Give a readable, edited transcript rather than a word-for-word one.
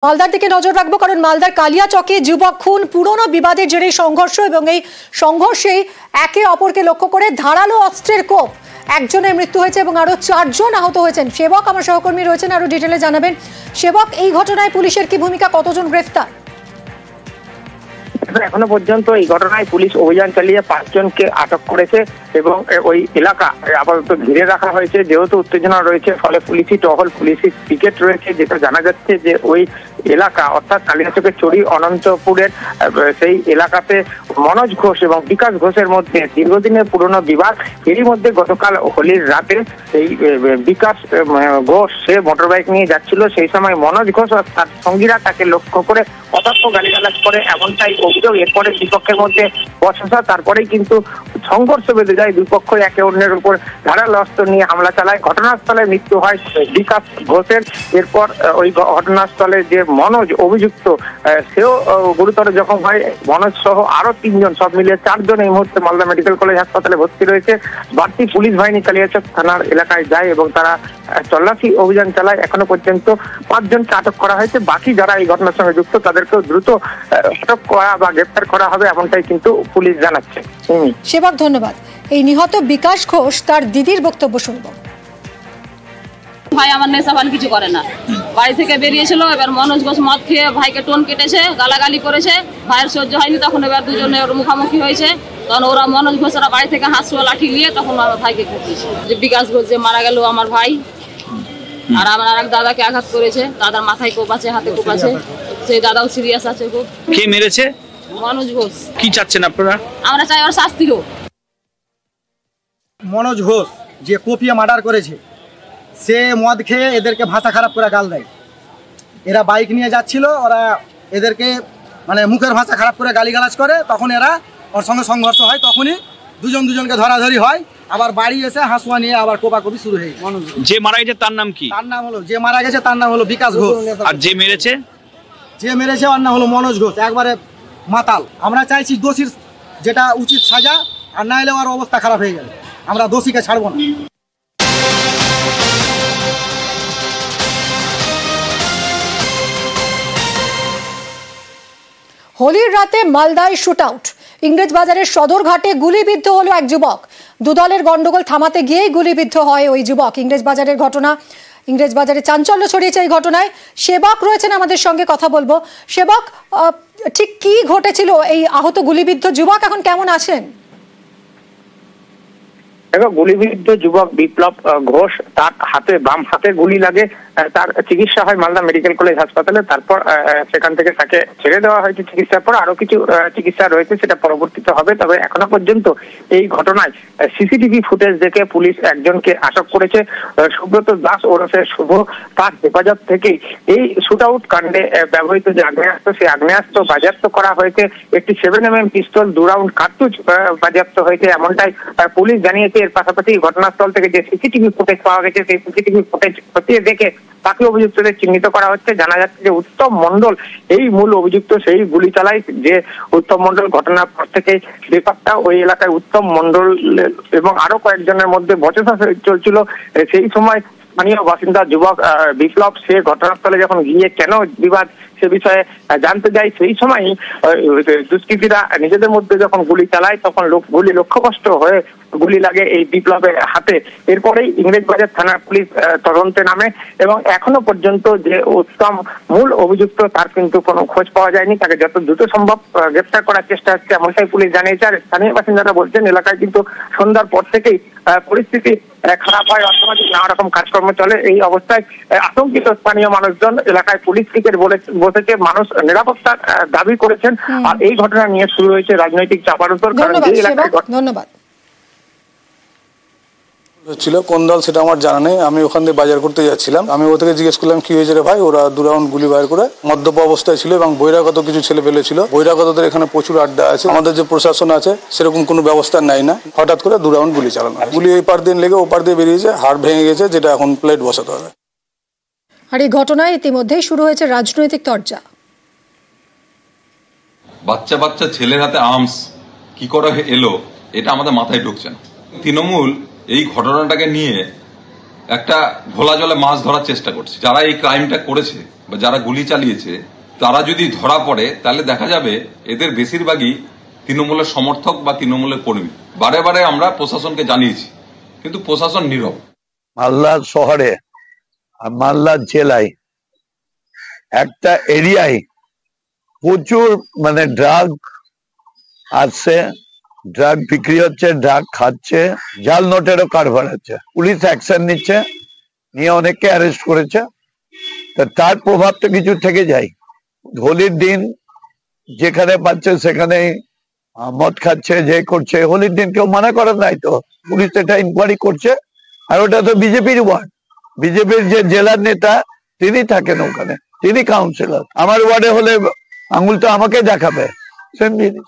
মালদার দিকে নজর রাখবো, কারণ মালদার কালিয়াচকে যুবক খুন, পুরনো বিবাদের জেরে সংঘর্ষ এবং এই সংঘর্ষে একে অপরকে লক্ষ্য করে ধারালো অস্ত্রের কোপ, একজনের মৃত্যু হয়েছে এবং আরো 4 জন আহত হয়েছেন। সেবক আমার সহকর্মী রয়েছেন, আরো ডিটেলে জানাবেন। সেবক, এই ঘটনায় পুলিশের কি ভূমিকা, কতজন গ্রেফতার? এখনো পর্যন্ত এই ঘটনায় পুলিশ অভিযান চালিয়ে 5 জনকে আটক করেছে এবং ওই এলাকা আপাতত ঘিরে রাখা হয়েছে। যেহেতু উত্তেজনা রয়েছে, ফলে পুলিশি টহল, পুলিশি পিকেট রয়েছে। যেটা জানা যাচ্ছে যে ওই এলাকা অর্থাৎ কালিয়াচকের চড়ি অনন্তপুরের সেই এলাকাতে মনোজ ঘোষ এবং বিকাশ ঘোষের মধ্যে দীর্ঘদিনের পুরনো বিবাদ। এরই মধ্যে গতকাল হোলির রাতে এই বিকাশ ঘোষ সে মোটরবাইক নিয়ে যাচ্ছিল, সেই সময় মনোজ ঘোষ আর তার সঙ্গীরা তাকে লক্ষ্য করে অতর্ক গালিগালাজ করে, এমনটাই অভিযোগ। এরপরে বিপক্ষের মধ্যে বচসা, তারপরেই কিন্তু সংঘর্ষ বেঁধে যায়। দুই পক্ষ একে অন্যের উপর ধারালো অস্ত্র নিয়ে হামলা চালায়। ঘটনাস্থলে মৃত্যু হয় বিকাশ ঘোষের। এরপর ওই ঘটনাস্থলে যে মনোজ অভিযুক্ত, সেও গুরুতর জখম হয়। মনোজ সহ আরো 3 জন, সব মিলিয়ে 4 জন এই মুহূর্তে মালদা মেডিকেল কলেজ হাসপাতালে ভর্তি রয়েছে। বাড়তি পুলিশ বাহিনী কালিয়াচক থানার এলাকায় যায় এবং তারা তল্লাশি অভিযান চালায়। এখনো পর্যন্ত 5 জনকে আটক করা হয়েছে। বাকি যারা এই ঘটনার সঙ্গে যুক্ত তাদেরকেও দ্রুত আটক করা বা গ্রেফতার করা হবে, এমনটাই কিন্তু পুলিশ জানাচ্ছে। সেবক, ধন্যবাদ। এই নিহত বিকাশ ঘোষ, তার দিদির বক্তব্য শুনব। ভাই আমার নেশা পান কিছু করে না, বাড়ি থেকে বেরিয়েছিল। এবার মনোজ ঘোষ মদ খেয়ে ভাইকে টোন কেটেছে, গালাগালি করেছে। ভাইয়ের সহ্য হয়নি, তখন এবার দুজনে ওর মুখামুখি হয়েছে। তখন ওরা মনোজ ঘোষরা বাড়ি থেকে হাঁসুয়া লাঠি নিয়ে তখন আমার ভাইকে খেতেছে। যে বিকাশ ঘোষ যে মারা গেল আমার ভাই, আর আমার আর এক দাদাকে আঘাত করেছে। দাদার মাথায় কোপ আছে, হাতে কোপ আছে, সেই দাদাও সিরিয়াস আছে খুব। কে মেরেছে? মনোজ ঘোষ। কি চাচ্ছেন আপনারা? আমরা চাই ওর শাস্তি হোক। মনোজ ঘোষ যে কোপিয়ে মার্ডার করেছে, সে মদ খেয়ে এদেরকে ভাষা খারাপ করে গাল দেয়। এরা বাইক নিয়ে যাচ্ছিল, ওরা এদেরকে মানে মুখের ভাষা খারাপ করে গালিগালাজ করে। তখন এরা ওর সঙ্গে সংঘর্ষ হয়, তখনই দুজনকে ধরাধরি হয়। আবার বাড়ি এসে হাঁসুয়া নিয়ে আবার কোপাকুপি শুরু হয়ে যায়। যে মারা গেছে তার নাম কি? তার নাম হলো, যে মারা গেছে তার নাম হলো বিকাশ ঘোষ। আর যে মেরেছে? যে মেরেছে ওর নাম হলো মনোজ ঘোষ, একবারে মাতাল। আমরা চাইছি দোষীর যেটা উচিত সাজা, আর না হলে ওর অবস্থা খারাপ হয়ে যাবে। আমরা দোষীকে ছাড়বো না। হোলির রাতে মালদায় শুট আউট। ইংরেজ বাজারের সদরঘাটে গুলিবিদ্ধ হলো এক যুবক। দুদলের গন্ডগোল থামাতে গিয়েই গুলিবিদ্ধ হয় ওই যুবক। ইংরেজ বাজারের ঘটনা, ইংরেজ বাজারে চাঞ্চল্য ছড়িয়েছে এই ঘটনায়। সেবক রয়েছেন আমাদের সঙ্গে, কথা বলবো। সেবক, ঠিক কি ঘটেছিল? এই আহত গুলিবিদ্ধ যুবক এখন কেমন আছেন? গুলিবিদ্ধ যুবক বিপ্লব ঘোষ, তার হাতে, বাম হাতে গুলি লাগে। তার চিকিৎসা হয় মালদা মেডিকেল কলেজ হাসপাতালে। তারপর সেখান থেকে তাকে ছেড়ে দেওয়া হয়েছে চিকিৎসার পর। আরো কিছু চিকিৎসা রয়েছে, সেটা পরবর্তীতে হবে। তবে এখনো পর্যন্ত এই ঘটনায় সিসিটিভি ফুটেজ দেখে পুলিশ একজনকে আটক করেছে। সুব্রত দাস ওরফে শুভ, তার হেফাজত থেকে এই শুট আউট কাণ্ডে ব্যবহৃত যে আগ্নেয়াস্ত্র, সেই আগ্নেয়াস্ত্র বাজেয়াপ্ত করা হয়েছে। একটি 7mm পিস্তল, 2 রাউন্ড কার্তুজ বাজেয়াপ্ত হয়েছে, এমনটাই পুলিশ জানিয়েছে। এর পাশাপাশি ঘটনাস্থল থেকে যে সিসিটিভি ফুটেজ পাওয়া গেছে, সেই সিসিটিভি ফুটেজ খতিয়ে দেখে বাকি অভিযুক্তদের চিহ্নিত করা হচ্ছে। জানা যাচ্ছে যে উত্তম মণ্ডল এই মূল অভিযুক্ত, সেই গুলি চালায়। যে উত্তম মণ্ডল ঘটনার পর থেকে ব্যাপারটা ওই এলাকায় উত্তম মণ্ডল এবং আরো কয়েকজনের মধ্যে বচসা চলছিল। সেই সময় স্থানীয় বাসিন্দা যুবক বিপ্লব, সে ঘটনাস্থলে যখন গিয়ে কেন বিবাদ সে বিষয়ে জানতে যায়, সেই সময় দুষ্কৃতীরা নিজেদের মধ্যে যখন গুলি চালায়, তখন গুলি লক্ষ্যভ্রষ্ট হয়ে গুলি লাগে এই বিপ্লবের হাতে। এরপরেই ইংরেজ বাজার থানার পুলিশ তদন্তে নামে এবং এখনো পর্যন্ত যে উত্তম মূল অভিযুক্ত, তার কিন্তু কোনো খোঁজ পাওয়া যায়নি। তাকে যত দ্রুত সম্ভব গ্রেফতার করার চেষ্টা হচ্ছে, এমনটাই পুলিশ জানিয়েছে। আর স্থানীয় বাসিন্দারা বলছেন, এলাকায় কিন্তু সন্ধ্যার পর থেকেই পরিস্থিতি খারাপ হয়, অসামাজিক নানা রকম কাজকর্ম চলে। এই অবস্থায় আতঙ্কিত স্থানীয় মানুষজন এলাকায় পুলিশ পিকেট বসেছে, মানুষ নিরাপত্তার দাবি করেছেন। আর এই ঘটনা নিয়ে শুরু হয়েছে রাজনৈতিক চাপানুতর। ধন্যবাদ। ছিল কোন দল সেটা আমার জানা নেই। আমি ওখান থেকে বাজার করতে যাচ্ছিলাম। আমি ও থেকে জিজ্ঞেস করলাম কি হয়েছে রে ভাই। ওরা 2 রাউন্ড গুলি বাইর করে মদ্যপ অবস্থায় ছিল এবং বহিরাগত কিছু ছেলে পেলে ছিল। বহিরাগতদের এখানে প্রচুর আড্ডা আছে। আমাদের যে প্রশাসন আছে সেরকম কোনো ব্যবস্থা নেয় না। হঠাৎ করে 2 রাউন্ড গুলি চালানো, গুলি এই পার দিন লেগে ও পার দিয়ে বেরিয়েছে, হাড় ভেঙে গেছে, যেটা এখন প্লেট বসাতে হবে। আর এই ঘটনায় ইতিমধ্যেই শুরু হয়েছে রাজনৈতিক চর্চা। বাচ্চা বাচ্চা ছেলের হাতে আর্মস কি করে এলো, এটা আমাদের মাথায় ঢুকছে না। তৃণমূল এই ঘটনাটাকে নিয়ে একটা ঘোলা জলে মাছ ধরার চেষ্টা করছে। যারা এই ক্রাইমটা করেছে বা যারা গুলি চালিয়েছে তারা যদি ধরা পড়ে তাহলে দেখা যাবে এদের বেশিরভাগই তৃণমূলের সমর্থক বা তৃণমূলের কর্মী। বারে বারে আমরা প্রশাসনকে জানিয়েছি, কিন্তু প্রশাসন নীরব। মালদা শহরে আর মালদা জেলায় একটা এরিয়ায় প্রচুর ড্রাগ আসছে, ড্রাগ বিক্রি হচ্ছে, ড্রাগ খাচ্ছে, জাল নোটেরও কারবার হচ্ছে। পুলিশ অ্যাকশন নিচ্ছে, নিয়ে অনেককে অ্যারেস্ট করেছে। তার প্রভাব তো কিছু থেকে যায়। হোলির দিন যেখানে পাচ্ছে সেখানে মদ খাচ্ছে, যে করছে। হোলির দিন কেউ মানা করার নাই তো, পুলিশ এটা ইনকোয়ারি করছে। আর ওটা তো বিজেপির ওয়ার্ড, বিজেপির যে জেলার নেতা তিনি থাকেন ওখানে, তিনি কাউন্সিলর। আমার ওয়ার্ডে হলে আঙুল তো আমাকে দেখাবে, সেম জিনিস।